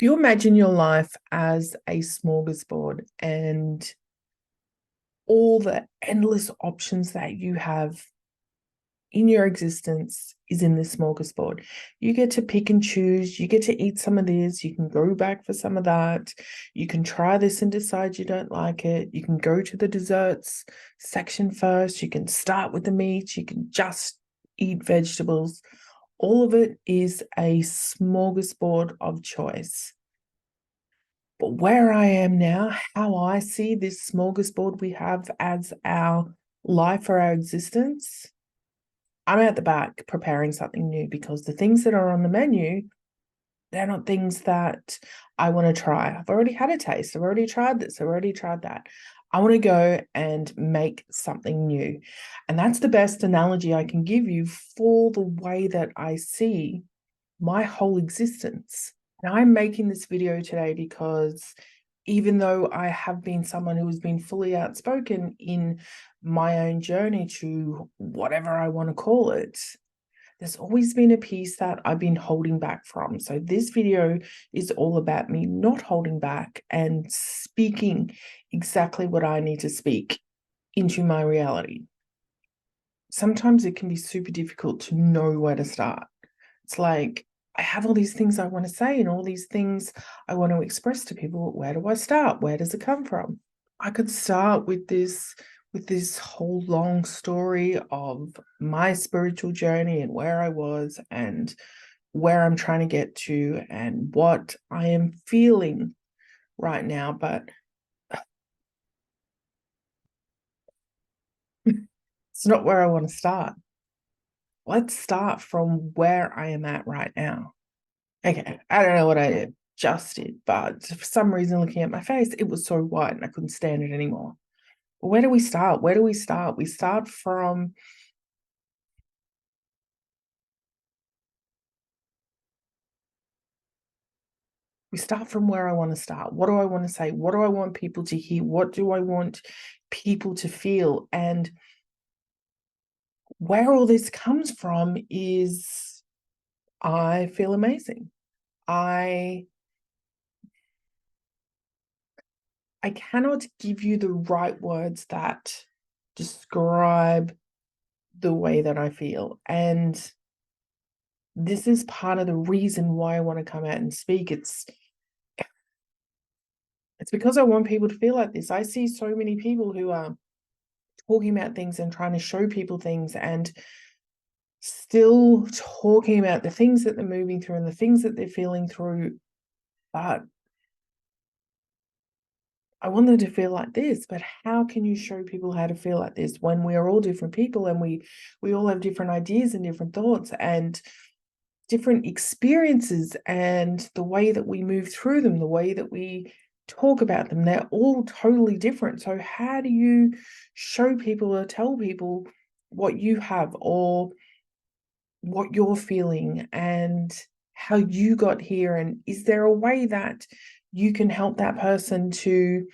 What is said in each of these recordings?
If you imagine your life as a smorgasbord and all the endless options that you have in your existence is in this smorgasbord. You get to pick and choose. You get to eat some of this. You can go back for some of that. You can try this and decide you don't like it. You can go to the desserts section first. You can start with the meat. You can just eat vegetables. All of it is a smorgasbord of choice. But where I am now, how I see this smorgasbord we have as our life or our existence, I'm at the back preparing something new because the things that are on the menu, they're not things that I want to try. I've already had a taste. I've already tried this. I've already tried that. I want to go and make something new. And that's the best analogy I can give you for the way that I see my whole existence. And I'm making this video today because even though I have been someone who has been fully outspoken in my own journey to whatever I want to call it, there's always been a piece that I've been holding back from. So this video is all about me not holding back and speaking exactly what I need to speak into my reality. Sometimes it can be super difficult to know where to start. It's like, I have all these things I want to say and all these things I want to express to people. Where do I start? Where does it come from? I could start with this whole long story of my spiritual journey and where I was and where I'm trying to get to and what I am feeling right now, but it's not where I want to start. Let's start from where I am at right now. Okay, I don't know what I just did, but for some reason, looking at my face, it was so white and I couldn't stand it anymore. Where do we start? Where do we start? We start from where I want to start. What do I want to say? What do I want people to hear? What do I want people to feel? And where all this comes from is I feel amazing. I cannot give you the right words that describe the way that I feel. And this is part of the reason why I want to come out and speak. It's because I want people to feel like this. I see so many people who are talking about things and trying to show people things and still talking about the things that they're moving through and the things that they're feeling through. But I want them to feel like this. But how can you show people how to feel like this when we are all different people and we all have different ideas and different thoughts and different experiences, and the way that we move through them, the way that we talk about them, they're all totally different. So how do you show people or tell people what you have or what you're feeling and how you got here? And is there a way that you can help that person to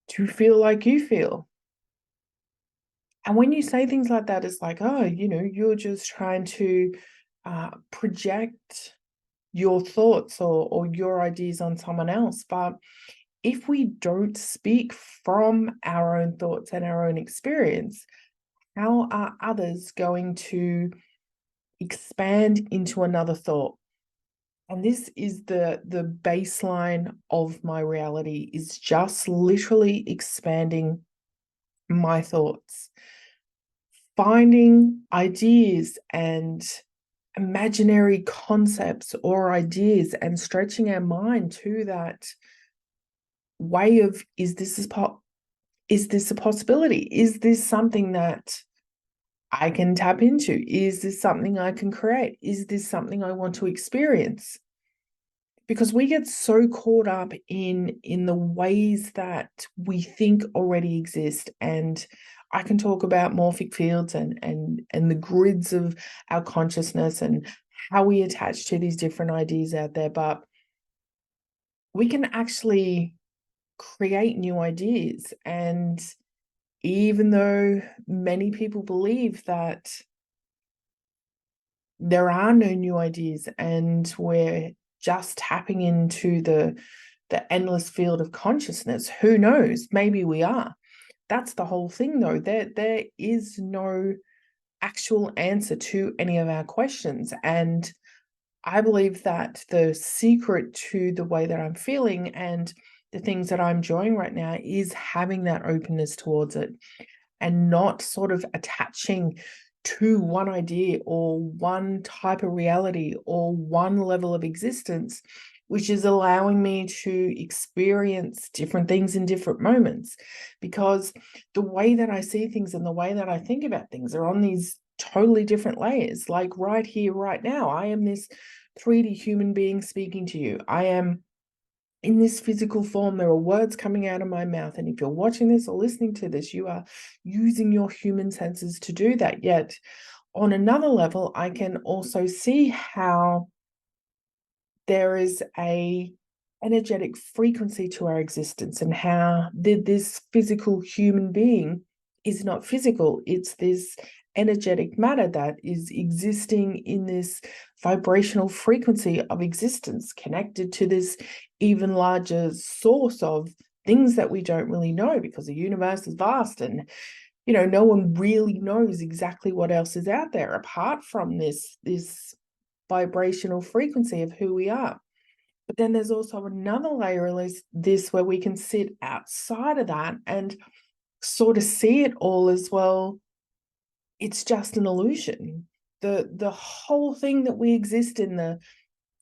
feel like you feel? And when you say things like that, it's like, oh, you're just trying to project your thoughts or your ideas on someone else. But if we don't speak from our own thoughts and our own experience, how are others going to expand into another thought? And this is the baseline of my reality, is just literally expanding my thoughts, finding ideas and imaginary concepts or ideas and stretching our mind to that way of, is this a possibility? Is this something that I can tap into? Is this something I can create? Is this something I want to experience? Because we get so caught up in the ways that we think already exist. And I can talk about morphic fields and the grids of our consciousness and how we attach to these different ideas out there, but we can actually create new ideas. And even though many people believe that there are no new ideas and we're just tapping into the endless field of consciousness? Who knows? Maybe we are. That's the whole thing, though. There is no actual answer to any of our questions. And I believe that the secret to the way that I'm feeling and the things that I'm enjoying right now is having that openness towards it and not sort of attaching to one idea or one type of reality or one level of existence, which is allowing me to experience different things in different moments. Because the way that I see things and the way that I think about things are on these totally different layers. Like right here, right now, I am this 3D human being speaking to you. I am in this physical form. There are words coming out of my mouth. And if you're watching this or listening to this, you are using your human senses to do that. Yet on another level, I can also see how there is a energetic frequency to our existence and how this physical human being is not physical. It's this energetic matter that is existing in this vibrational frequency of existence, connected to this even larger source of things that we don't really know, because the universe is vast and no one really knows exactly what else is out there apart from this vibrational frequency of who we are. But then there's also another layer of this where we can sit outside of that and sort of see it all as, well, it's just an illusion. The whole thing that we exist in, the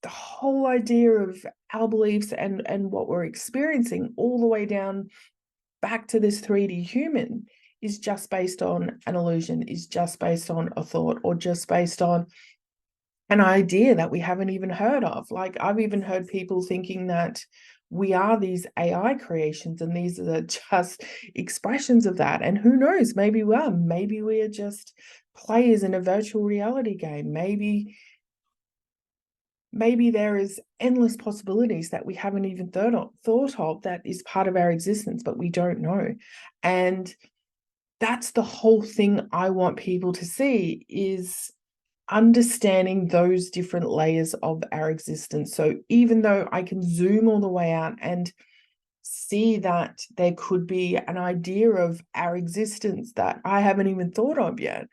whole idea of our beliefs and what we're experiencing, all the way down back to this 3D human, is just based on an illusion, is just based on a thought, or just based on an idea that we haven't even heard of. Like, I've even heard people thinking that we are these AI creations and these are just expressions of that. And who knows, maybe we are. Maybe we are just players in a virtual reality game. Maybe there is endless possibilities that we haven't even thought of that is part of our existence, but we don't know. And that's the whole thing I want people to see, is understanding those different layers of our existence. So even though I can zoom all the way out and see that there could be an idea of our existence that I haven't even thought of yet,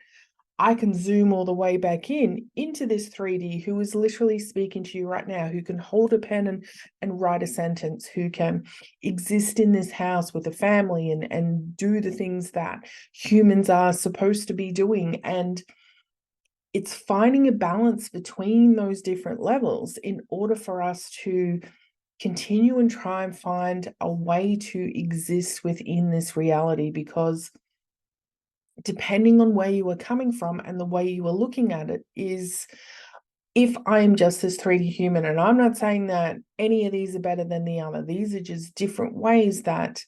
I can zoom all the way back into this 3D who is literally speaking to you right now, who can hold a pen and write a sentence, who can exist in this house with a family and do the things that humans are supposed to be doing. And it's finding a balance between those different levels in order for us to continue and try and find a way to exist within this reality. Because depending on where you are coming from and the way you are looking at it, is, if I'm just this 3D human, and I'm not saying that any of these are better than the other, these are just different ways that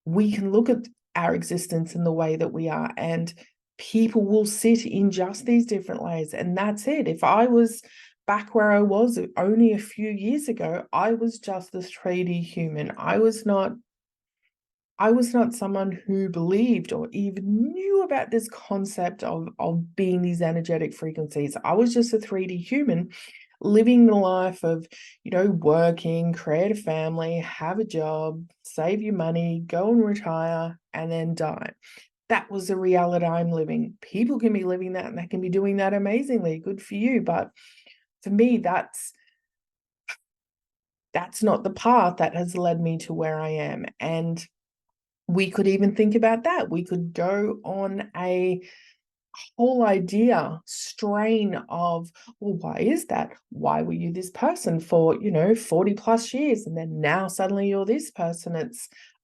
we can look at our existence in the way that we are. And people will sit in just these different layers, and that's it. If I was back where I was only a few years ago, I was just this 3D human. I was not someone who believed or even knew about this concept of being these energetic frequencies. I was just a 3D human living the life of, working, create a family, have a job, save your money, go and retire, and then die. That was the reality I'm living. People can be living that and they can be doing that amazingly. Good for you. But for me, that's not the path that has led me to where I am. And we could even think about that. We could go on a whole idea strain of, well, why is that? Why were you this person for 40 plus years, and then now suddenly you're this person?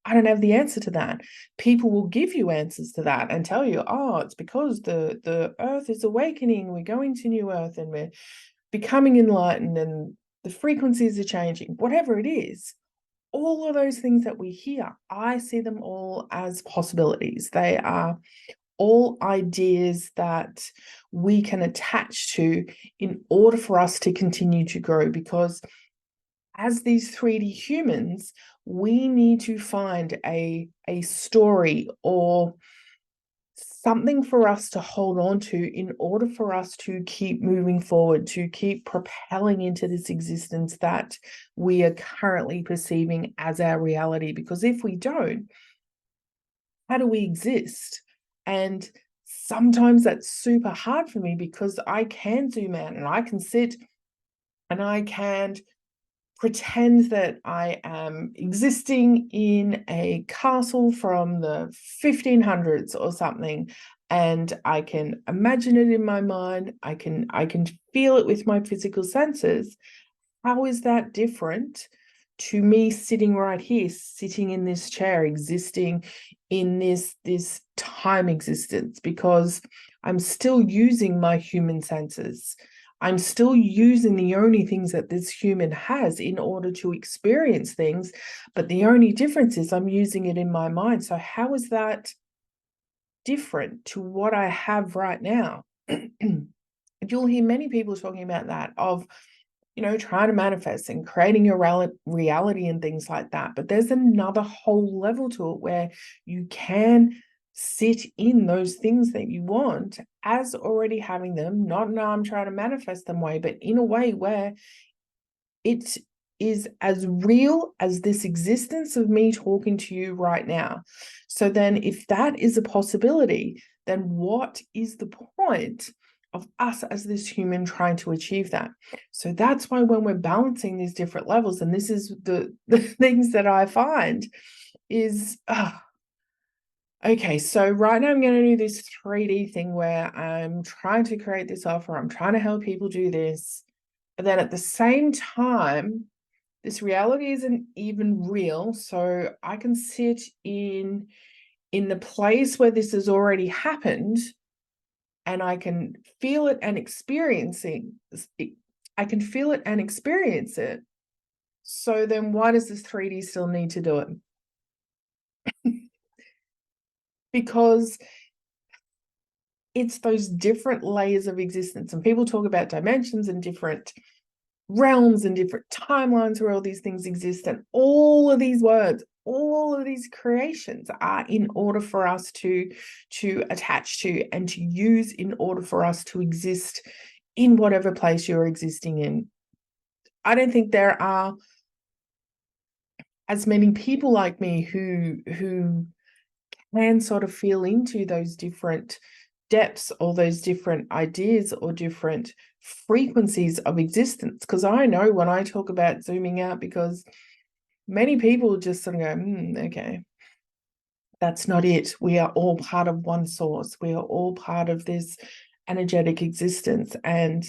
I don't have the answer to that. People will give you answers to that and tell you, oh, it's because the earth is awakening, we're going to new earth and we're becoming enlightened and the frequencies are changing. Whatever it is, all of those things that we hear, I see them all as possibilities. They are all ideas that we can attach to in order for us to continue to grow. Because as these 3D humans, we need to find a story or something for us to hold on to in order for us to keep moving forward, to keep propelling into this existence that we are currently perceiving as our reality. Because if we don't, how do we exist? And sometimes that's super hard for me, because I can zoom out and I can sit and I can pretend that I am existing in a castle from the 1500s or something, and I can imagine it in my mind. I can feel it with my physical senses. How is that different to me sitting right here, sitting in this chair, existing in this time existence? Because I'm still using my human senses. I'm still using the only things that this human has in order to experience things, but the only difference is I'm using it in my mind. So how is that different to what I have right now? You'll hear many people talking about that, of trying to manifest and creating your reality and things like that. But there's another whole level to it where you can sit in those things that you want as already having them, not in I'm trying to manifest them way, but in a way where it is as real as this existence of me talking to you right now. So then if that is a possibility, then what is the point of us as this human trying to achieve that? So that's why when we're balancing these different levels, and this is the things that I find is, okay, so right now I'm going to do this 3D thing where I'm trying to create this offer. I'm trying to help people do this. But then at the same time, this reality isn't even real. So I can sit in the place where this has already happened, and I can feel it and I can feel it and experience it. So then why does this 3D still need to do it? Because it's those different layers of existence. And people talk about dimensions and different realms and different timelines where all these things exist. And all of these words, all of these creations are in order for us to attach to and to use in order for us to exist in whatever place you're existing in. I don't think there are as many people like me who can sort of feel into those different depths or those different ideas or different frequencies of existence. Because I know when I talk about zooming out, because many people just sort of go, okay, that's not it. We are all part of one source. We are all part of this energetic existence. And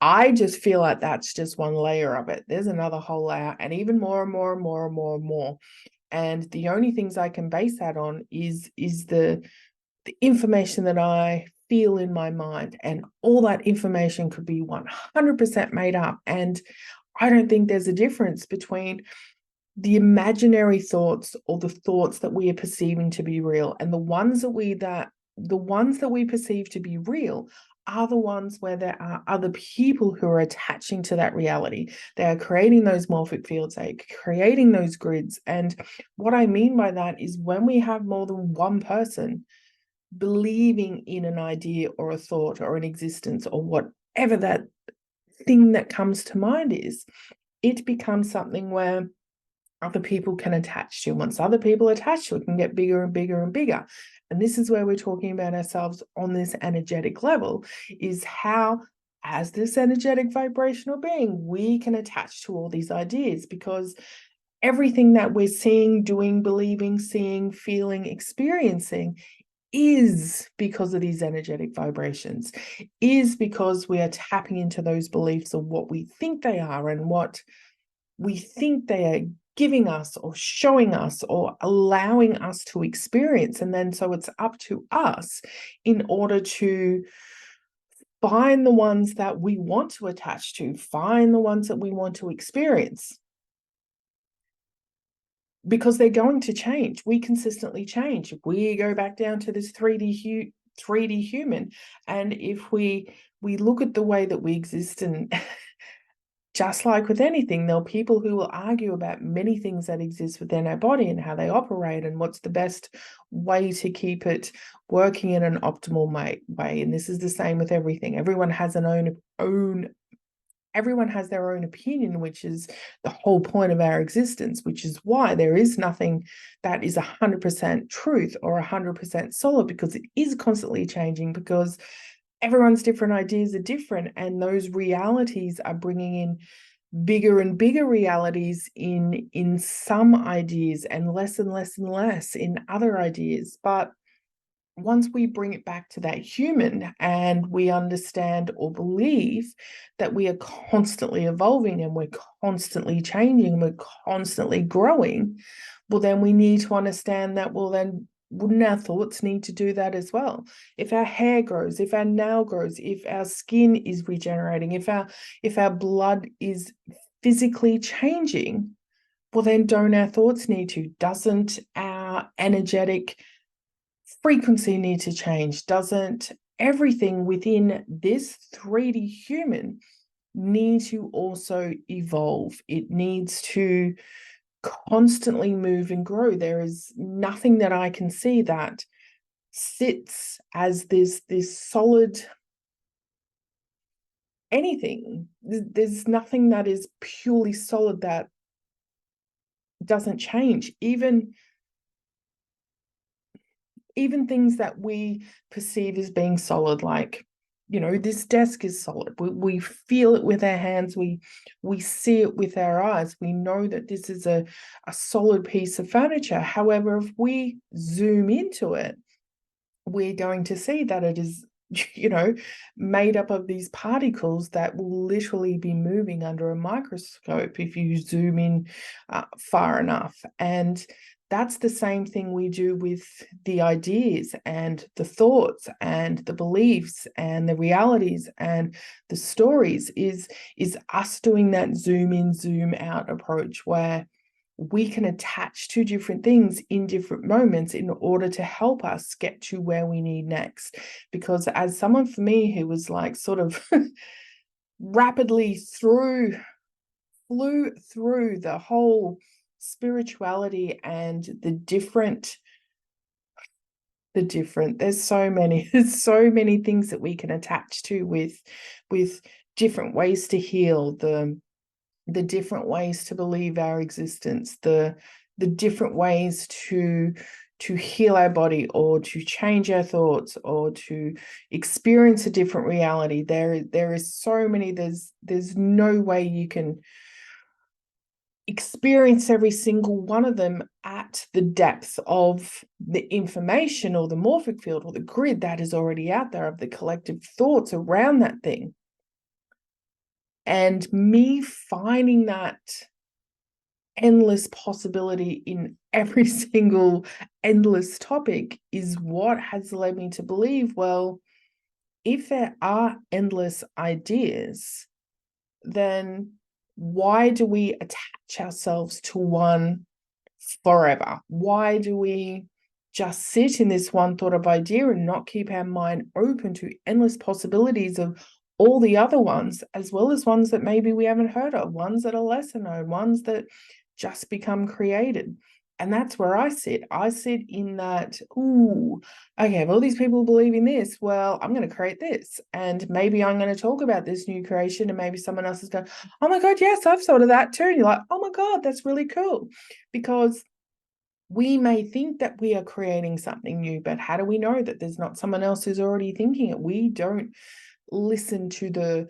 I just feel like that's just one layer of it. There's another whole layer, and even more and more and more and more and more. And the only things I can base that on is the information that I feel in my mind. And all that information could be 100% made up. And I don't think there's a difference between the imaginary thoughts or the thoughts that we are perceiving to be real, and the ones that we perceive to be real are the ones where there are other people who are attaching to that reality. They are creating those morphic fields, they are creating those grids. And what I mean by that is when we have more than one person believing in an idea or a thought or an existence or whatever that thing that comes to mind is, it becomes something where other people can attach to. Once other people attach to it, can get bigger and bigger and bigger. And this is where we're talking about ourselves on this energetic level, is how, as this energetic vibrational being, we can attach to all these ideas, because everything that we're seeing, doing, believing, seeing, feeling, experiencing is because of these energetic vibrations, is because we are tapping into those beliefs of what we think they are and what we think they are giving us or showing us or allowing us to experience. And then so it's up to us in order to find the ones that we want to attach to, find the ones that we want to experience, because they're going to change. We consistently change. If we go back down to this 3D human, and if we look at the way that we exist and just like with anything, there are people who will argue about many things that exist within our body and how they operate and what's the best way to keep it working in an optimal way. And this is the same with everything. Everyone has everyone has their own opinion, which is the whole point of our existence, which is why there is nothing that is 100% truth or 100% solid, because it is constantly changing, because everyone's different ideas are different, and those realities are bringing in bigger and bigger realities in some ideas and less in other ideas. But once we bring it back to that human and we understand or believe that we are constantly evolving and we're constantly changing, we're constantly growing, well, then we need to understand that, well, then wouldn't our thoughts need to do that as well? If our hair grows, if our nail grows, if our skin is regenerating, if our blood is physically changing, well, then don't our thoughts need to? Doesn't our energetic frequency need to change? Doesn't everything within this 3D human need to also evolve? It needs to constantly move and grow. There is nothing that I can see that sits as this solid anything. There's nothing that is purely solid that doesn't change. Even things that we perceive as being solid, like, this desk is solid. We feel it with our hands. We see it with our eyes. We know that this is a solid piece of furniture. However, if we zoom into it, we're going to see that it is, made up of these particles that will literally be moving under a microscope if you zoom in far enough. And that's the same thing we do with the ideas and the thoughts and the beliefs and the realities and the stories, is us doing that zoom in, zoom out approach, where we can attach to different things in different moments in order to help us get to where we need next. Because as someone, for me, who was like sort of rapidly flew through the whole spirituality and there's so many things that we can attach to with different ways to heal, the different ways to believe our existence, the different ways to heal our body, or to change our thoughts, or to experience a different reality. There is so many. There's no way you can experience every single one of them at the depth of the information or the morphic field or the grid that is already out there of the collective thoughts around that thing. And me finding that endless possibility in every single endless topic is what has led me to believe, well, if there are endless ideas, then why do we attach ourselves to one forever? Why do we just sit in this one thought of idea and not keep our mind open to endless possibilities of all the other ones, as well as ones that maybe we haven't heard of, ones that are lesser known, ones that just become created? And that's where I sit. I sit in that, okay, well, these people believe in this. Well, I'm going to create this. And maybe I'm going to talk about this new creation. And maybe someone else is going, oh my God, yes, I've thought of that too. And you're like, oh my God, that's really cool. Because we may think that we are creating something new, but how do we know that there's not someone else who's already thinking it? We don't listen to the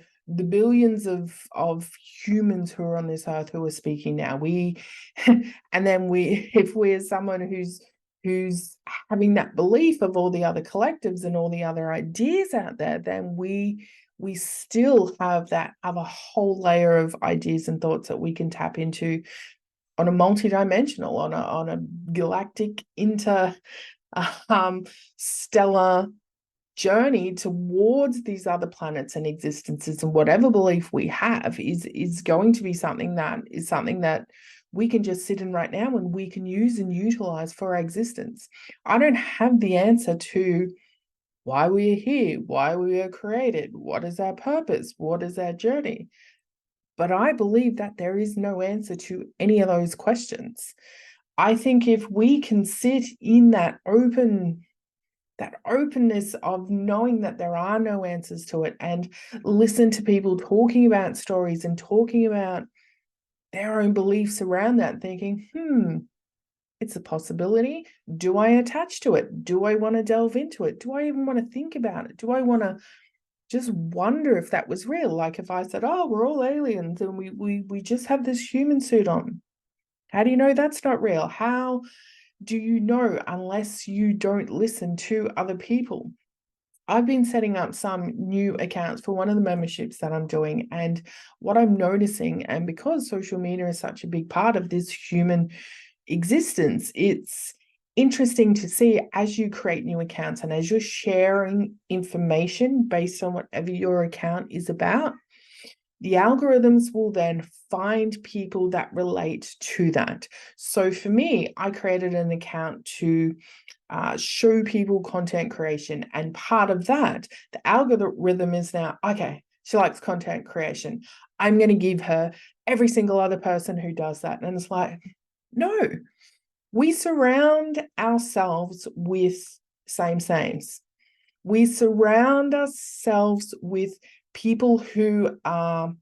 billions of humans who are on this earth who are speaking now. And then if we're someone who's having that belief of all the other collectives and all the other ideas out there, then we still have that other whole layer of ideas and thoughts that we can tap into on a multidimensional, on a galactic stellar journey towards these other planets and existences. And whatever belief we have is going to be something that we can just sit in right now and we can use and utilize for our existence. I don't have the answer to why we are here, why we are created, what is our purpose, what is our journey. But I believe that there is no answer to any of those questions. I think if we can sit in that openness of knowing that there are no answers to it, and listen to people talking about stories and talking about their own beliefs around that, thinking, it's a possibility. Do I attach to it? Do I want to delve into it? Do I even want to think about it? Do I want to just wonder if that was real? Like if I said, oh, we're all aliens and we just have this human suit on. How do you know that's not real? How do you know unless you don't listen to other people? I've been setting up some new accounts for one of the memberships that I'm doing. And what I'm noticing, and because social media is such a big part of this human existence, it's interesting to see as you create new accounts and as you're sharing information based on whatever your account is about, the algorithms will then find people that relate to that. So for me, I created an account to show people content creation. And part of that, the algorithm is now, okay, she likes content creation. I'm going to give her every single other person who does that. And it's like, no, we surround ourselves with sames. We surround ourselves with people who are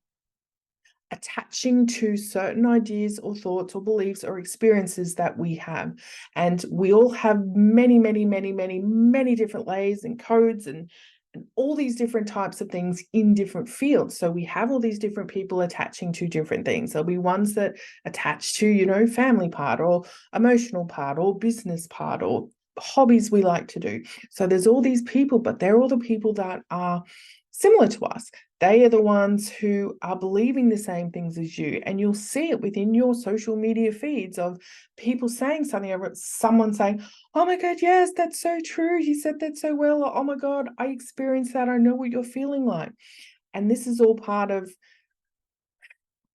attaching to certain ideas or thoughts or beliefs or experiences that we have. And we all have many, many, many, many, many different layers and codes and all these different types of things in different fields. So we have all these different people attaching to different things. There'll be ones that attach to, family part or emotional part or business part or hobbies we like to do. So there's all these people, but they're all the people that are similar to us. They are the ones who are believing the same things as you. And you'll see it within your social media feeds of people saying something over it, someone saying, oh my God, yes, that's so true. You said that so well. Or, oh my God, I experienced that. I know what you're feeling like. And this is all part of,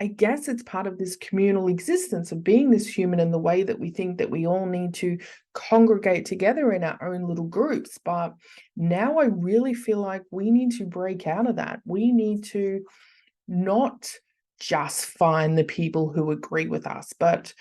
I guess it's part of this communal existence of being this human in the way that we think that we all need to congregate together in our own little groups. But now I really feel like we need to break out of that. We need to not just find the people who agree with us, but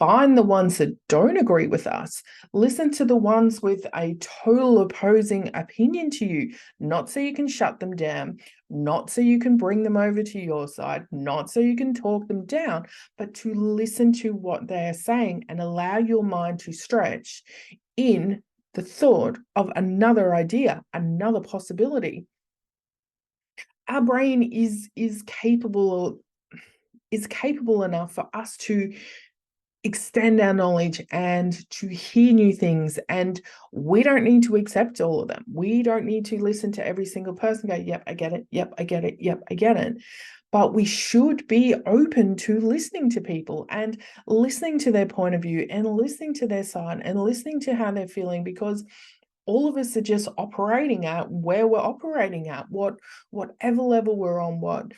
find the ones that don't agree with us. Listen to the ones with a total opposing opinion to you, not so you can shut them down, not so you can bring them over to your side, not so you can talk them down, but to listen to what they are saying and allow your mind to stretch in the thought of another idea, another possibility. Our brain is capable enough for us to extend our knowledge and to hear new things. And we don't need to accept all of them. We don't need to listen to every single person go, yep, I get it. Yep, I get it. Yep, I get it. But we should be open to listening to people and listening to their point of view and listening to their side and listening to how they're feeling, because all of us are just operating at where we're operating at, whatever level we're on, whatever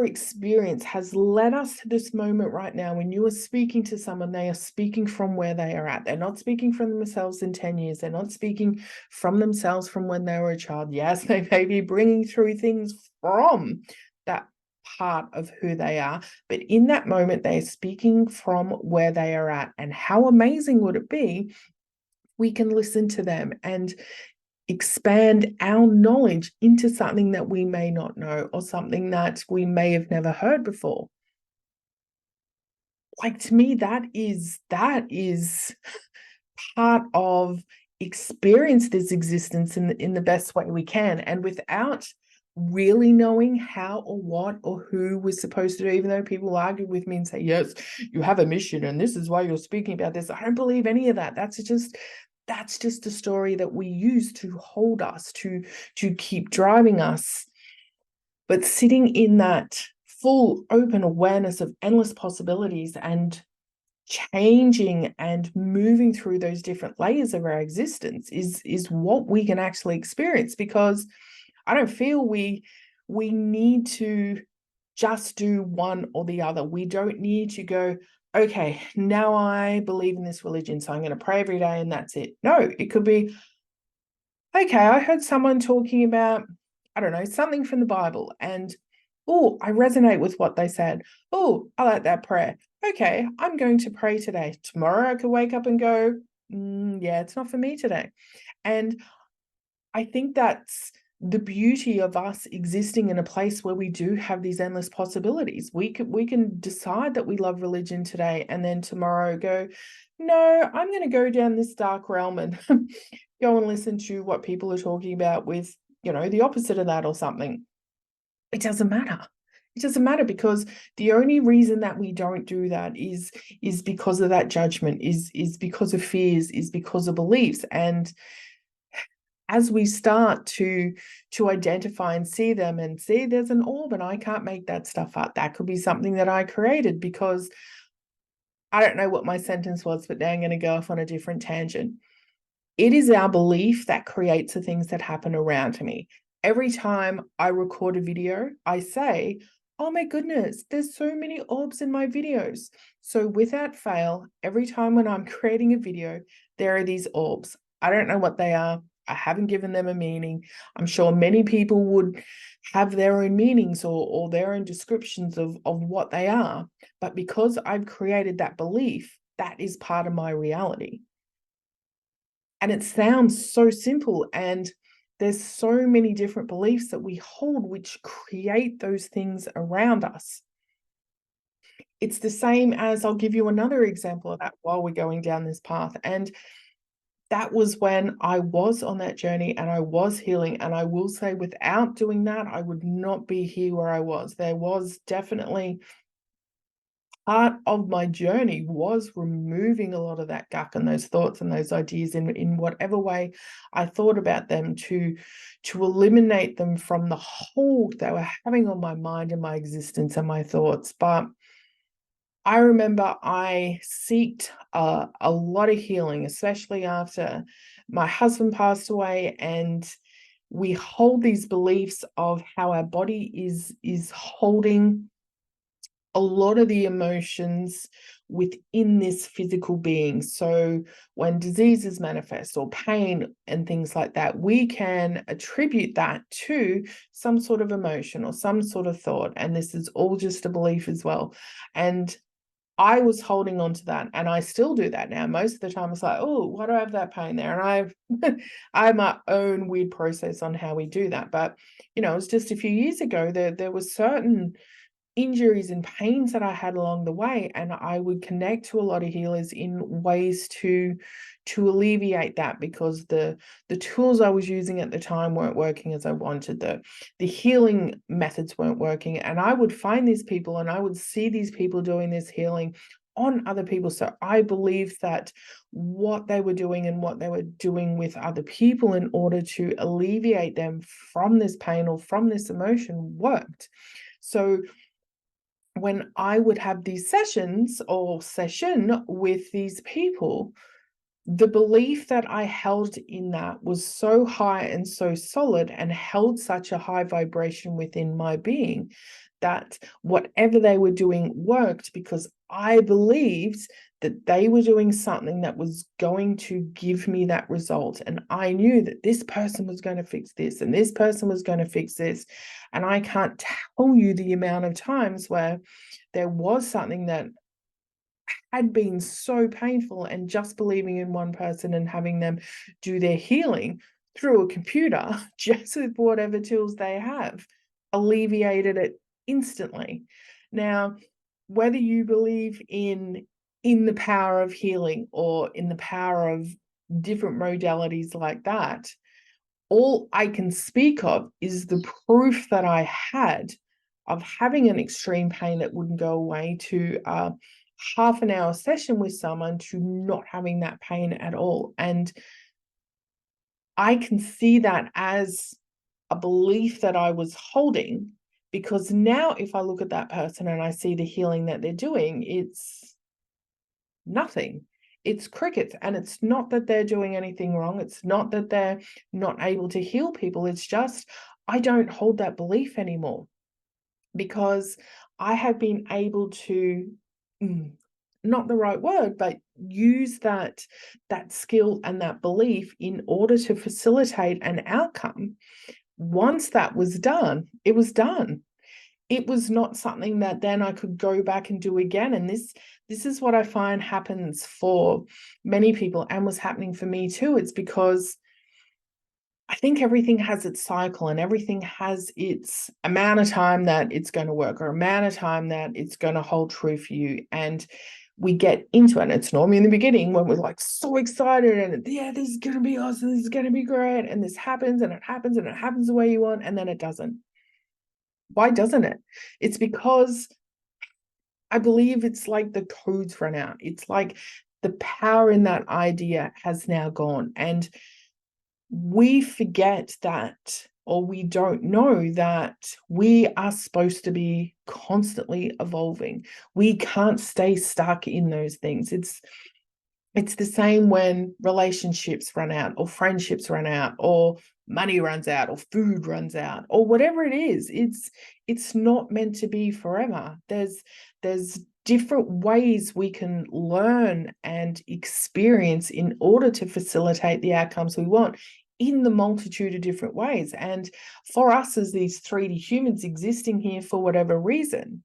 experience has led us to this moment right now. When you are speaking to someone, they are speaking from where they are at. They're not speaking from themselves in 10 years. They're not speaking from themselves from when they were a child. Yes, they may be bringing through things from that part of who they are, but in that moment, they are speaking from where they are at. And how amazing would it be? We can listen to them and expand our knowledge into something that we may not know or something that we may have never heard before. Like, to me, that is part of experience this existence in the best way we can, and without really knowing how or what or who we're supposed to do. Even though people argue with me and say, yes, you have a mission and this is why you're speaking about this, I don't believe any of that. That's just a story that we use to hold us, to keep driving us. But sitting in that full open awareness of endless possibilities and changing and moving through those different layers of our existence is what we can actually experience. Because I don't feel we need to just do one or the other. We don't need to go, okay, now I believe in this religion, so I'm going to pray every day and that's it. No, it could be, okay, I heard someone talking about, I don't know, something from the Bible, and Oh, I resonate with what they said. Oh, I like that prayer. Okay, I'm going to pray today. Tomorrow I could wake up and go, yeah, it's not for me today. And I think that's the beauty of us existing in a place where we do have these endless possibilities. We can decide that we love religion today, and then tomorrow go, no, I'm going to go down this dark realm and go and listen to what people are talking about with, the opposite of that or something. It doesn't matter. It doesn't matter, because the only reason that we don't do that is because of that judgment, is because of fears, is because of beliefs. And as we start to identify and see them and see there's an orb and I can't make that stuff up, that could be something that I created, because I don't know what my sentence was, but now I'm going to go off on a different tangent. It is our belief that creates the things that happen around me. Every time I record a video, I say, oh my goodness, there's so many orbs in my videos. So without fail, every time when I'm creating a video, there are these orbs. I don't know what they are. I haven't given them a meaning. I'm sure many people would have their own meanings or their own descriptions of what they are. But because I've created that belief, that is part of my reality. And it sounds so simple, and there's so many different beliefs that we hold which create those things around us. It's the same as, I'll give you another example of that while we're going down this path. And that was when I was on that journey and I was healing. And I will say, without doing that, I would not be here where I was. There was definitely part of my journey was removing a lot of that guck and those thoughts and those ideas in whatever way I thought about them, to eliminate them from the hold they were having on my mind and my existence and my thoughts. But I remember I sought a lot of healing, especially after my husband passed away, and we hold these beliefs of how our body is holding a lot of the emotions within this physical being. So when diseases manifest or pain and things like that, we can attribute that to some sort of emotion or some sort of thought. And this is all just a belief as well. And I was holding on to that, and I still do that now. Most of the time it's like, oh, why do I have that pain there? And I have my own weird process on how we do that. But it was just a few years ago, there was certain injuries and pains that I had along the way, and I would connect to a lot of healers in ways to alleviate that, because the tools I was using at the time weren't working as I wanted. The healing methods weren't working, and I would find these people and I would see these people doing this healing on other people. So I believed that what they were doing and what they were doing with other people in order to alleviate them from this pain or from this emotion worked. So when I would have these sessions or session with these people, the belief that I held in that was so high and so solid and held such a high vibration within my being that whatever they were doing worked, because I believed that they were doing something that was going to give me that result. And I knew that this person was going to fix this and this person was going to fix this. And I can't tell you the amount of times where there was something that had been so painful, and just believing in one person and having them do their healing through a computer, just with whatever tools they have, alleviated it instantly. Now, whether you believe in the power of healing or in the power of different modalities like that, all I can speak of is the proof that I had of having an extreme pain that wouldn't go away, to half an hour session with someone to not having that pain at all. And I can see that as a belief that I was holding, because now if I look at that person and I see the healing that they're doing, it's nothing. It's crickets. And it's not that they're doing anything wrong. It's not that they're not able to heal people. It's just I don't hold that belief anymore, because I have been able to, not the right word, but use that skill and that belief in order to facilitate an outcome. Once that was done, it was done. it was not something that then I could go back and do again. And this is what I find happens for many people, and was happening for me too. It's because I think everything has its cycle, and everything has its amount of time that it's going to work, or amount of time that it's going to hold true for you. And we get into it. And it's normally in the beginning when we're like so excited and yeah, this is going to be awesome, this is going to be great. And this happens and it happens and it happens the way you want. And then it doesn't. Why doesn't it? It's because I believe it's like the codes run out. It's like the power in that idea has now gone. And we forget that, or we don't know that we are supposed to be constantly evolving. We can't stay stuck in those things. It's the same when relationships run out, or friendships run out, or money runs out, or food runs out, or whatever it is. It's not meant to be forever. There's different ways we can learn and experience in order to facilitate the outcomes we want, in the multitude of different ways. And for us as these 3D humans existing here for whatever reason,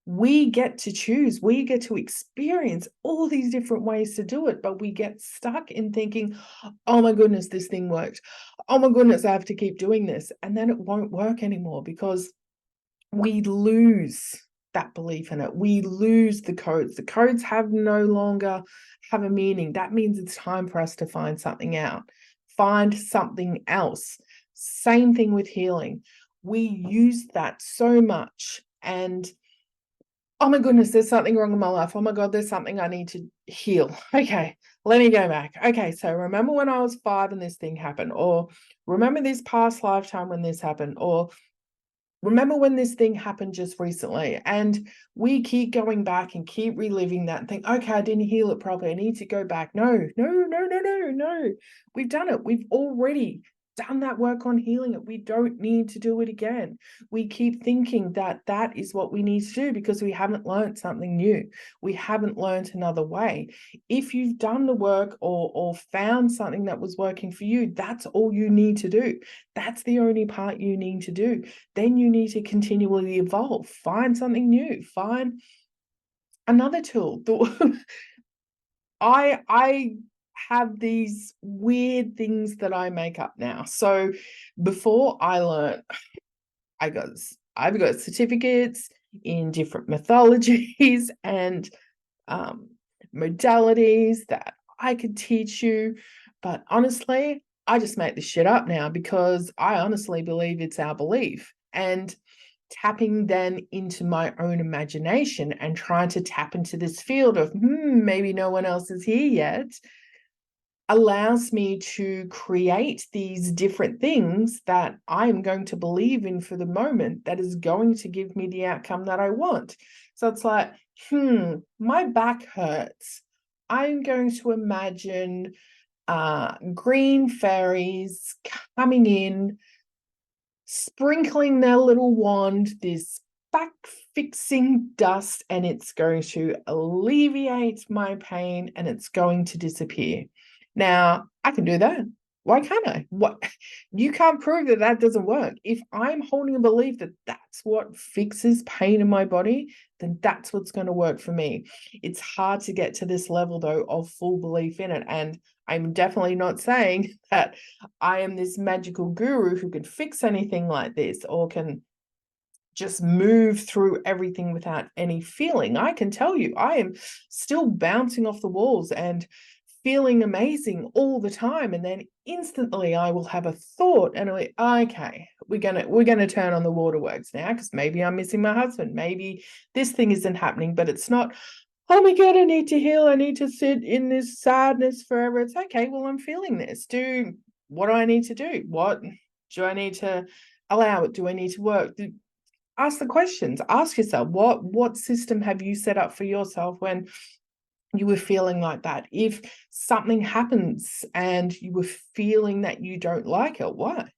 we get to choose, we get to experience all these different ways to do it, but we get stuck in thinking, oh my goodness, this thing worked. Oh my goodness, I have to keep doing this. And then it won't work anymore, because we lose that belief in it. We lose the codes. The codes have no longer have a meaning. That means it's time for us to find something out, find something else. Same thing with healing. We use that so much, and oh my goodness, there's something wrong in my life. Oh my God, there's something I need to heal. Okay, let me go back. Okay, so remember when I was 5 and this thing happened, or remember this past lifetime when this happened, or remember when this thing happened just recently. And we keep going back and keep reliving that and think, okay, I didn't heal it properly, I need to go back. No. We've done it. We've already done that work on healing it. We don't need to do it again. We keep thinking that that is what we need to do because we haven't learned something new. We haven't learned another way. If you've done the work, or found something that was working for you, that's all you need to do. That's the only part you need to do. Then you need to continually evolve, find something new, find another tool. I have these weird things that I make up now. So before I learned, I've got certificates in different mythologies and modalities that I could teach you. But honestly, I just make this shit up now because I honestly believe it's our belief. And tapping then into my own imagination and trying to tap into this field of, maybe no one else is here yet, allows me to create these different things that I'm going to believe in for the moment, that is going to give me the outcome that I want. So it's like, my back hurts. I'm going to imagine green fairies coming in, sprinkling their little wand, this back fixing dust, and it's going to alleviate my pain and it's going to disappear. Now, I can do that. Why can't I? What? You can't prove that that doesn't work. If I'm holding a belief that that's what fixes pain in my body, then that's what's going to work for me. It's hard to get to this level, though, of full belief in it. And I'm definitely not saying that I am this magical guru who can fix anything like this, or can just move through everything without any feeling. I can tell you, I am still bouncing off the walls and feeling amazing all the time, and then instantly I will have a thought and I'm like, okay, we're gonna turn on the waterworks now, because maybe I'm missing my husband, maybe this thing isn't happening, but it's not, oh my God, I need to heal, I need to sit in this sadness forever. It's okay, well, I'm feeling this. What do I need to do? What do I need to allow it? Do I need to work? Ask the questions. Ask yourself, what system have you set up for yourself when you were feeling like that? If something happens and you were feeling that you don't like it, what?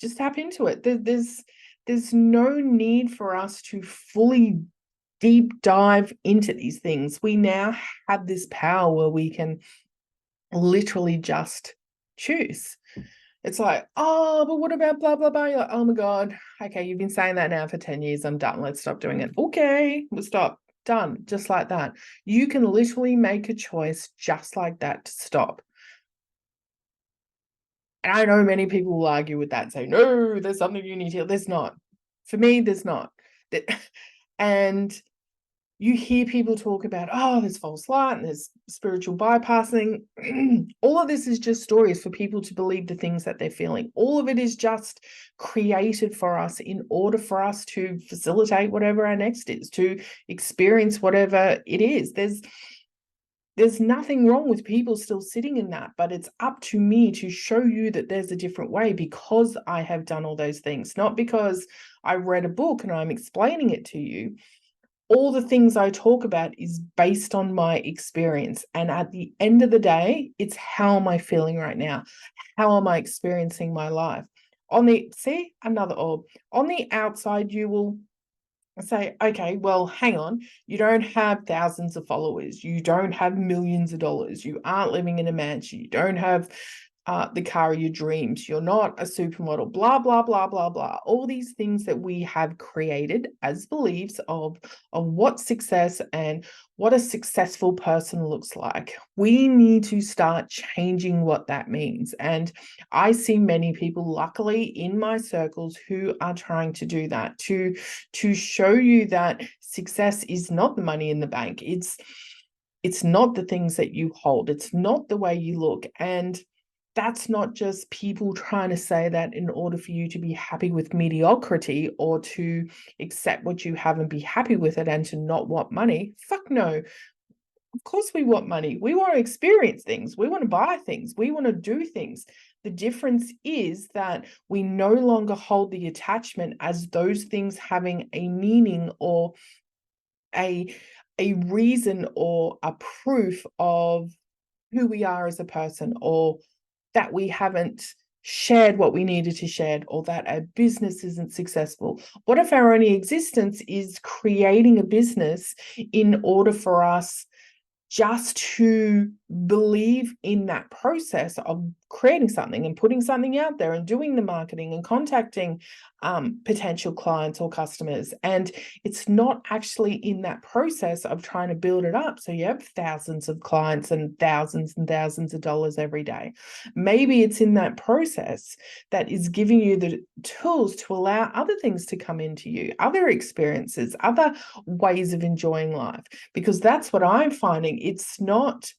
Just tap into it. There's no need for us to fully deep dive into these things. We now have this power where we can literally just choose. It's like, oh, but what about blah, blah, blah? You're like, oh my God. Okay, you've been saying that now for 10 years. I'm done. Let's stop doing it. Okay, we'll stop. Done. Just like that. You can literally make a choice just like that to stop. And I know many people will argue with that and say, no, there's something you need to heal. There's not. For me, there's not. And you hear people talk about, oh, there's false light and there's spiritual bypassing. All of this is just stories for people to believe the things that they're feeling. All of it is just created for us in order for us to facilitate whatever our next is, to experience whatever it is. There's nothing wrong with people still sitting in that, but it's up to me to show you that there's a different way because I have done all those things, not because I read a book and I'm explaining it to you. All the things I talk about is based on my experience. And at the end of the day, it's how am I feeling right now? How am I experiencing my life? On the outside, you will say, okay, well, hang on, you don't have thousands of followers, you don't have millions of dollars, you aren't living in a mansion, you don't have the car of your dreams, you're not a supermodel, blah, blah, blah, blah, blah. All these things that we have created as beliefs of what success and what a successful person looks like. We need to start changing what that means. And I see many people, luckily, in my circles who are trying to do that, to show you that success is not the money in the bank. It's not the things that you hold. It's not the way you look. And that's not just people trying to say that in order for you to be happy with mediocrity or to accept what you have and be happy with it and to not want money. Fuck no. Of course we want money. We want to experience things. We want to buy things. We want to do things. The difference is that we no longer hold the attachment as those things having a meaning or a reason or a proof of who we are as a person, or that we haven't shared what we needed to share, or that our business isn't successful. What if our only existence is creating a business in order for us just to believe in that process of creating something and putting something out there and doing the marketing and contacting potential clients or customers. And it's not actually in that process of trying to build it up so you have thousands of clients and thousands of dollars every day. Maybe it's in that process that is giving you the tools to allow other things to come into you, other experiences, other ways of enjoying life, because that's what I'm finding. It's not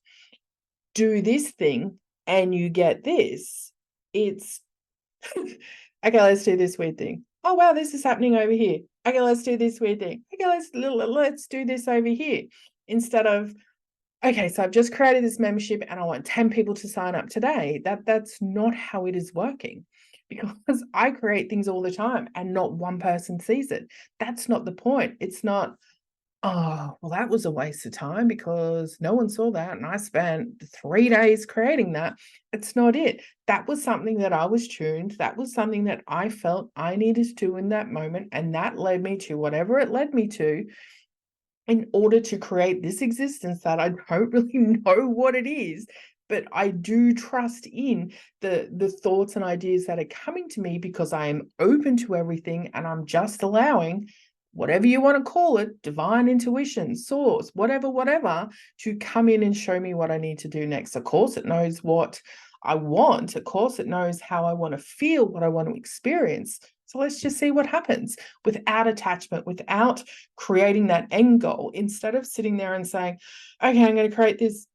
do this thing and you get this. It's okay, let's do this weird thing. Oh wow, this is happening over here. Okay, let's do this weird thing. Okay, let's do this over here. Instead of, okay, so I've just created this membership and I want 10 people to sign up today. That's not how it is working, because I create things all the time and not one person sees it. That's not the point. It's not, oh, well, that was a waste of time because no one saw that and I spent 3 days creating that. It's not it. That was something that I was tuned. That was something that I felt I needed to do in that moment. And that led me to whatever it led me to in order to create this existence that I don't really know what it is. But I do trust in the thoughts and ideas that are coming to me because I am open to everything and I'm just allowing whatever you want to call it, divine intuition, source, whatever, to come in and show me what I need to do next. Of course, it knows what I want. Of course, it knows how I want to feel, what I want to experience. So let's just see what happens without attachment, without creating that end goal, instead of sitting there and saying, okay, I'm going to create this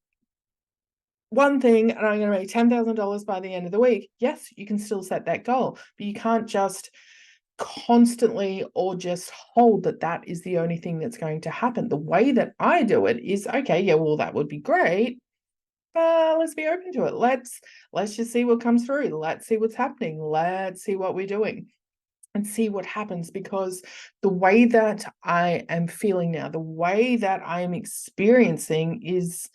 one thing and I'm going to make $10,000 by the end of the week. Yes, you can still set that goal, but you can't just constantly or just hold that is the only thing that's going to happen. The way that I do it is, okay, yeah, well, that would be great, but let's be open to it. Let's just see what comes through. Let's see what's happening. Let's see what we're doing and see what happens, because the way that I am feeling now, the way that I am experiencing is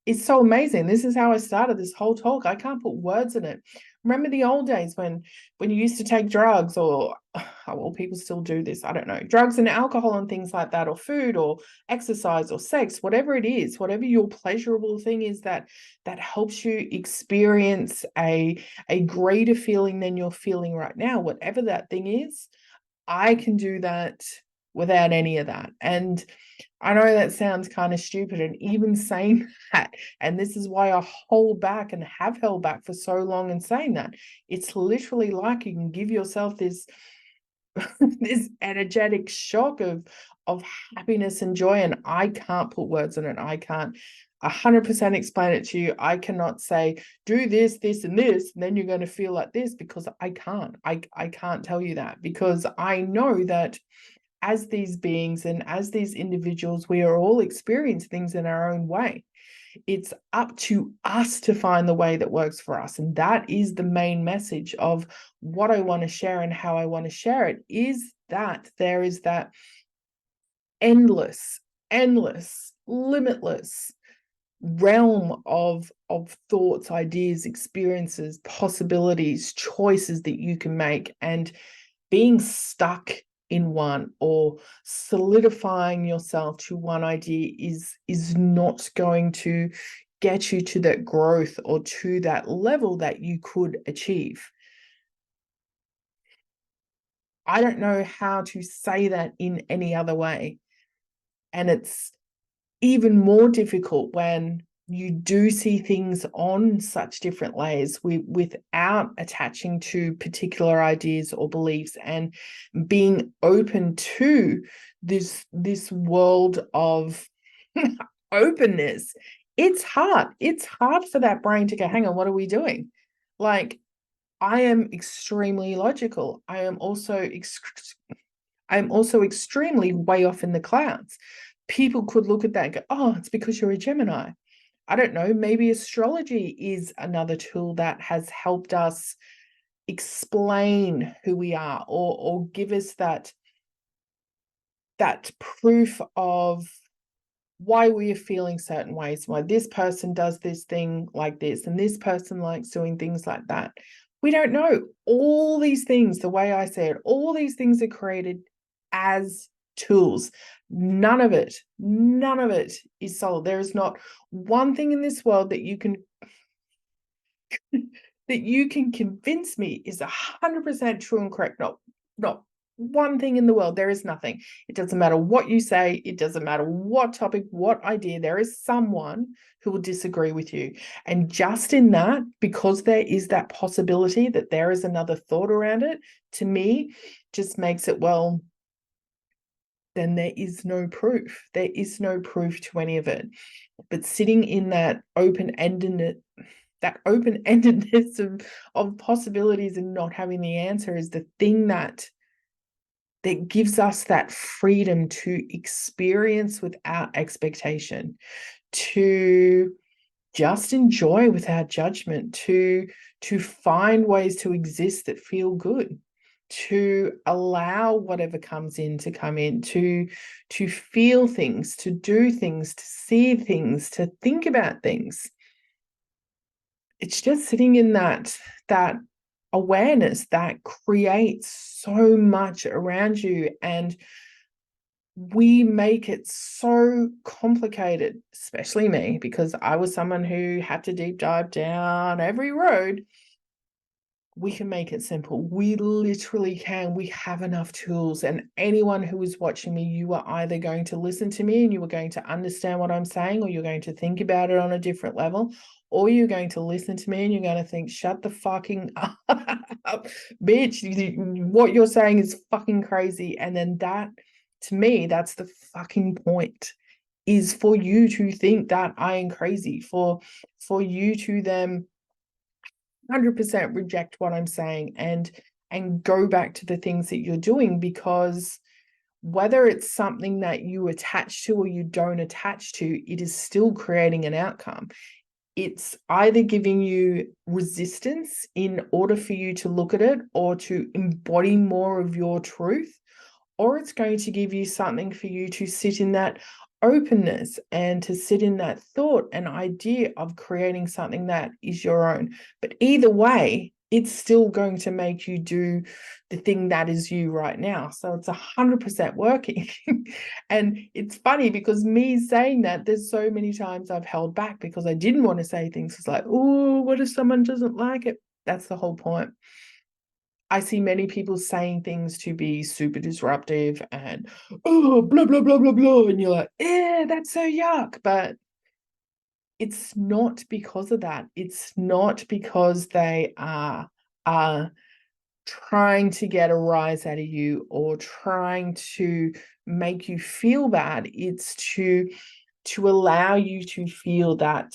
it's so amazing. This is how I started this whole talk. I can't put words in it. Remember the old days when you used to take drugs, or well, people still do this, I don't know, drugs and alcohol and things like that, or food or exercise or sex, whatever it is, whatever your pleasurable thing is that helps you experience a greater feeling than you're feeling right now, whatever that thing is. I can do that without any of that. And I know that sounds kind of stupid, and even saying that, and this is why I hold back and have held back for so long in saying that, it's literally like you can give yourself this this energetic shock of happiness and joy, and I can't put words on it. I can't 100% explain it to you. I cannot say, do this, this, and this, and then you're going to feel like this, because I can't. I can't tell you that, because I know that as these beings and as these individuals, we are all experiencing things in our own way. It's up to us to find the way that works for us. And that is the main message of what I want to share and how I want to share it, is that there is that endless, limitless realm of thoughts, ideas, experiences, possibilities, choices that you can make. And being stuck in one or solidifying yourself to one idea is not going to get you to that growth or to that level that you could achieve. I don't know how to say that in any other way. And it's even more difficult when you do see things on such different layers without attaching to particular ideas or beliefs, and being open to this world of openness. It's hard. It's hard for that brain to go, hang on, what are we doing? Like, I am extremely logical. I'm also extremely way off in the clouds. People could look at that and go, oh, it's because you're a Gemini. I don't know, maybe astrology is another tool that has helped us explain who we are, or give us that proof of why we are feeling certain ways, why this person does this thing like this and this person likes doing things like that. We don't know. All these things, the way I say it, all these things are created as tools. None of it is solid. There is not one thing in this world that you can convince me is 100% true and correct. Not one thing in the world. There is nothing. It doesn't matter what you say. It doesn't matter what topic, what idea. There is someone who will disagree with you. And just in that, because there is that possibility that there is another thought around it, to me, just makes it, well, then there is no proof. There is no proof to any of it. But sitting in that open-endedness of possibilities and not having the answer is the thing that gives us that freedom to experience without expectation, to just enjoy without judgment, to find ways to exist that feel good, to allow whatever comes in to come in, to feel things, to do things, to see things, to think about things. It's just sitting in that awareness that creates so much around you. And we make it so complicated, especially me, because I was someone who had to deep dive down every road. We can make it simple. We literally can. We have enough tools. And anyone who is watching me, you are either going to listen to me and you are going to understand what I'm saying, or you're going to think about it on a different level, or you're going to listen to me and you're going to think, shut the fucking up, bitch. What you're saying is fucking crazy. And then that, to me, that's the fucking point, is for you to think that I am crazy, for you to then 100% reject what I'm saying and go back to the things that you're doing, because whether it's something that you attach to or you don't attach to, it is still creating an outcome. It's either giving you resistance in order for you to look at it or to embody more of your truth, or it's going to give you something for you to sit in that openness and to sit in that thought and idea of creating something that is your own. But either way, it's still going to make you do the thing that is you right now. So it's 100% working. And it's funny because me saying that, there's so many times I've held back because I didn't want to say things. It's like, oh, what if someone doesn't like it? That's the whole point. I see many people saying things to be super disruptive and, oh, blah, blah, blah, blah, blah. And you're like, that's so yuck. But it's not because of that. It's not because they are trying to get a rise out of you or trying to make you feel bad. It's to allow you to feel that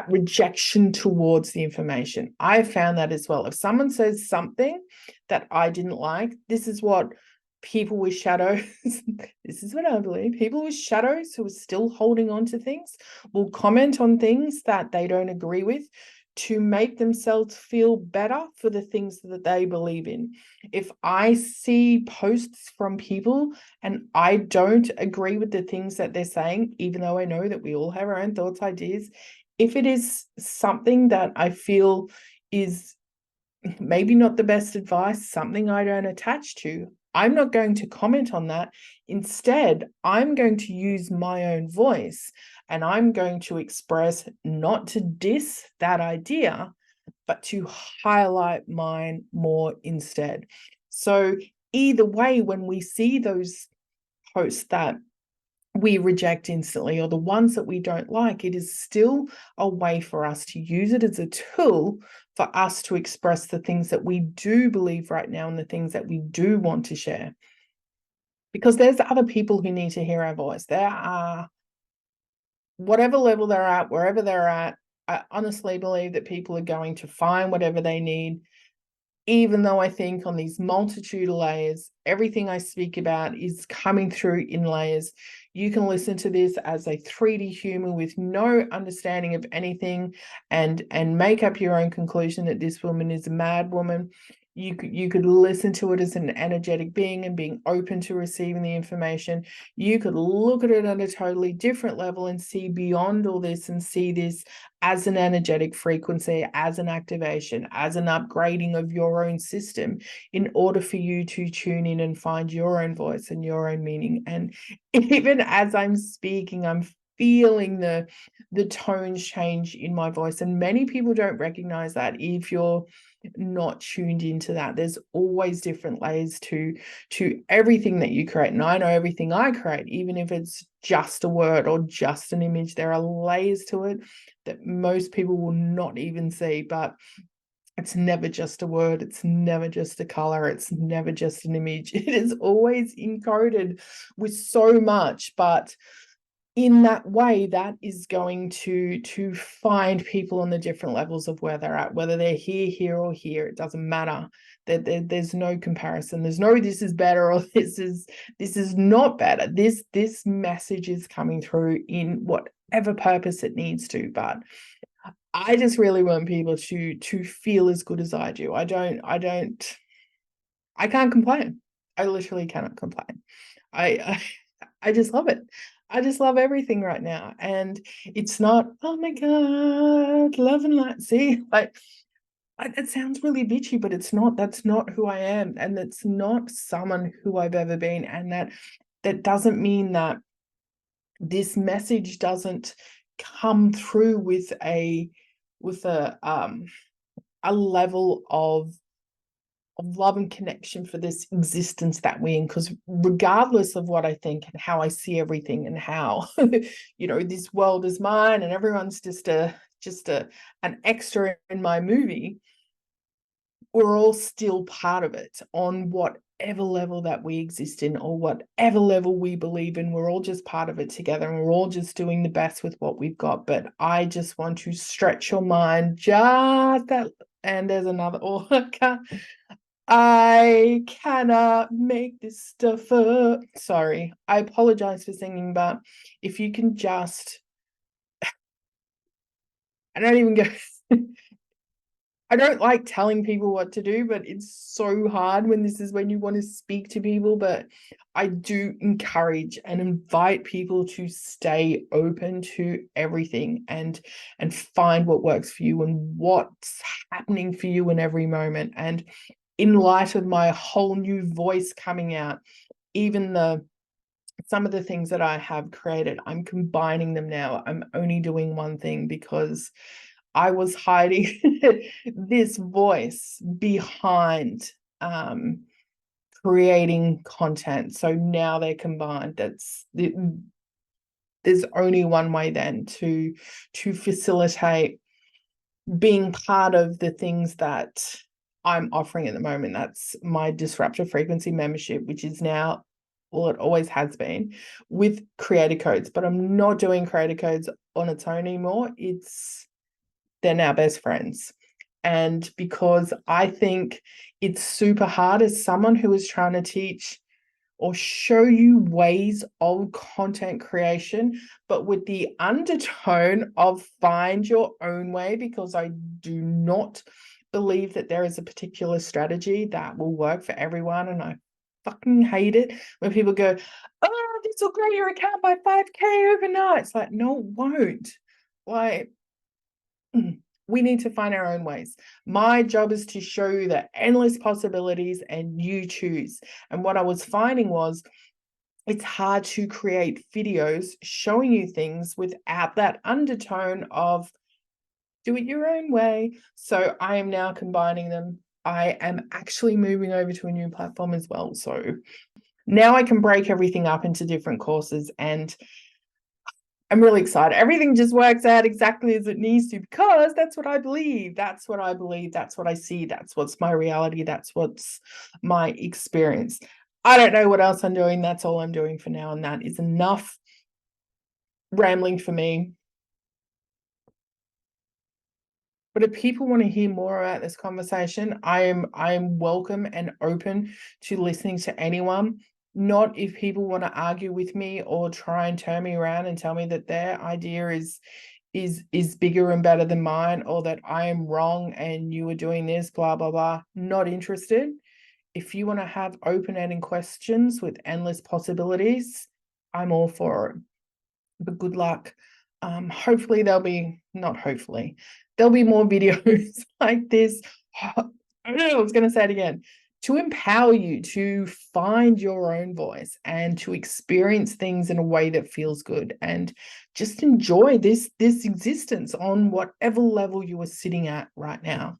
rejection towards the information. I found that as well. If someone says something that I didn't like, this is what people with shadows, this is what I believe, people with shadows who are still holding on to things will comment on things that they don't agree with to make themselves feel better for the things that they believe in. If I see posts from people and I don't agree with the things that they're saying, even though I know that we all have our own thoughts, ideas, if it is something that I feel is maybe not the best advice, something I don't attach to, I'm not going to comment on that. Instead, I'm going to use my own voice and I'm going to express, not to diss that idea, but to highlight mine more instead. So either way, when we see those posts that we reject instantly or the ones that we don't like, it is still a way for us to use it as a tool for us to express the things that we do believe right now and the things that we do want to share. Because there's other people who need to hear our voice. There are, whatever level they're at, wherever they're at, I honestly believe that people are going to find whatever they need. Even though I think on these multitude of layers, everything I speak about is coming through in layers. You can listen to this as a 3D human with no understanding of anything and make up your own conclusion that this woman is a mad woman. You could listen to it as an energetic being and being open to receiving the information. You could look at it at a totally different level and see beyond all this and see this as an energetic frequency, as an activation, as an upgrading of your own system in order for you to tune in and find your own voice and your own meaning. And even as I'm speaking, I'm feeling the tones change in my voice. And many people don't recognize that if you're not tuned into that. There's always different layers to everything that you create. And I know everything I create, even if it's just a word or just an image, there are layers to it that most people will not even see. But it's never just a word, it's never just a color, it's never just an image. It is always encoded with so much, but in that way, that is going to find people on the different levels of where they're at, whether they're here or here. It doesn't matter. There's no comparison. There's no this is better or this is not better. This message is coming through in whatever purpose it needs to. But I just really want people to feel as good as I do. I can't complain. I literally cannot complain. I just love it. I just love everything right now. And it's not, oh my God, love and light. See, like, it sounds really bitchy, but it's not. That's not who I am. And that's not someone who I've ever been. And that doesn't mean that this message doesn't come through with a level of love and connection for this existence that we're in, because regardless of what I think and how I see everything and how this world is mine and everyone's just an extra in my movie, we're all still part of it on whatever level that we exist in or whatever level we believe in. We're all just part of it together and we're all just doing the best with what we've got. But I just want to stretch your mind just that. And there's another, I cannot make this stuff up. Sorry, I apologize for singing, but if you can just, I don't even go, I don't like telling people what to do, but it's so hard when this is when you want to speak to people. But I do encourage and invite people to stay open to everything and find what works for you and what's happening for you in every moment. And in light of my whole new voice coming out, even some of the things that I have created, I'm combining them now. I'm only doing one thing because I was hiding this voice behind creating content. So now they're combined. There's only one way then to facilitate being part of the things that I'm offering at the moment. That's my disruptive frequency membership, which is now, well, it always has been, with creator codes, but I'm not doing creator codes on its own anymore. They're now best friends. And because I think it's super hard as someone who is trying to teach or show you ways of content creation, but with the undertone of find your own way, because I do not believe that there is a particular strategy that will work for everyone. And I fucking hate it when people go, oh, this will grow your account by 5K overnight. It's like, no, it won't. Like, we need to find our own ways. My job is to show you the endless possibilities and you choose. And what I was finding was it's hard to create videos showing you things without that undertone of do it your own way. So I am now combining them. I am actually moving over to a new platform as well. So now I can break everything up into different courses, and I'm really excited. Everything just works out exactly as it needs to, because that's what I believe. That's what I believe. That's what I see. That's what's my reality. That's what's my experience. I don't know what else I'm doing. That's all I'm doing for now. And that is enough rambling for me. But if people want to hear more about this conversation, I am welcome and open to listening to anyone. Not if people want to argue with me or try and turn me around and tell me that their idea is bigger and better than mine, or that I am wrong and you are doing this, blah, blah, blah. Not interested. If you want to have open-ended questions with endless possibilities, I'm all for it. But good luck. Hopefully there'll be more videos like this. I was going to say it again, to empower you to find your own voice and to experience things in a way that feels good, and just enjoy this existence on whatever level you are sitting at right now.